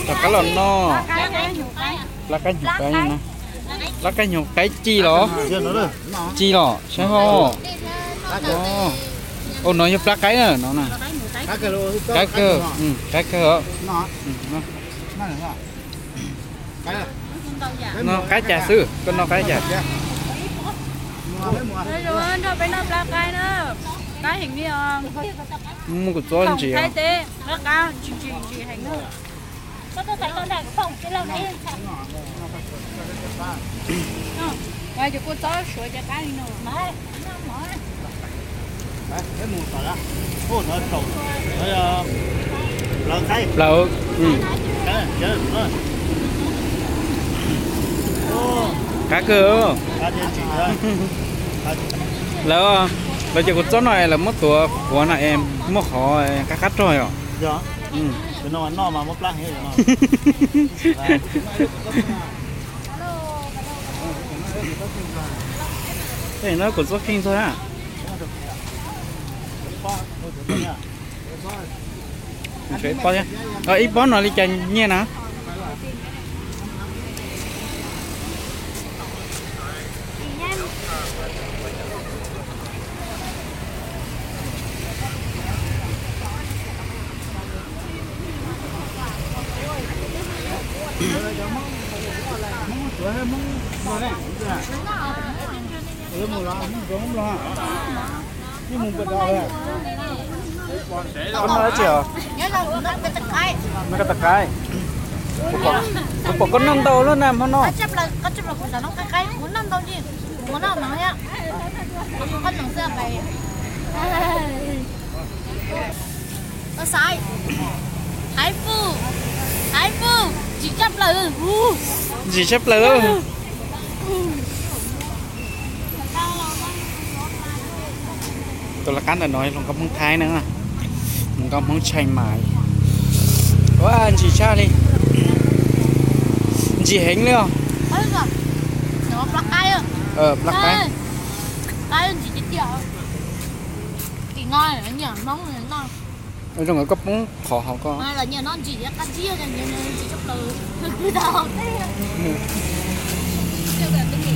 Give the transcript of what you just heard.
là cá lợn no là cái nhục cái nè là cái nhục cái chi đó chi đó sao không ô nói như cái nữa nó nè cái cơ cái cơ nó cái trà sư con nó cái trà rồi phải nó là cái nữa cái hình như mua của tôi chị cái té nó cao chỉ hành nữa có phải con này phòng cái lâu đấy ngoài cho cô chó sửa cho cái nữa mà nó mở cái mùa tỏi á, ô nó trộn, nó lợn thấy, lợn, cái cá cơ, cá trên chỉ thôi, lợn, bây giờ con chó này là mất tuổi của này em, mất họ cá cắt rồi à? dạ, cái nó mà mất lăng hết rồi thế nó còn rất kinh thôi à? Phải bao nhiêu? Ít bó nó đi chanh nhé nè. Con nói chiều. nhớ là nó cái tật cái Mấy cái tạc cái. Bộ con nông tàu luôn nè, không nó. có chấp là của nó cái muốn năm đâu chứ muốn nào nói á con nó sẽ cái nó sai Thái Phu chỉ chấp là Gì xếp lỡ. Tôi là cán để nói, không có món thái nữa nè. Không có món chanh mài. Wow, anh chị cha đi. Chị hình nữa. nó bắt cái à Bắt cái. cái chỉ chết chưa thì ngon là nhỉ mong là ngon Ở trong người có món khó không có. mai là nhà nó chỉ cắt chia cho nên chỉ chấp từ cứ đâu thế chưa cần cái gì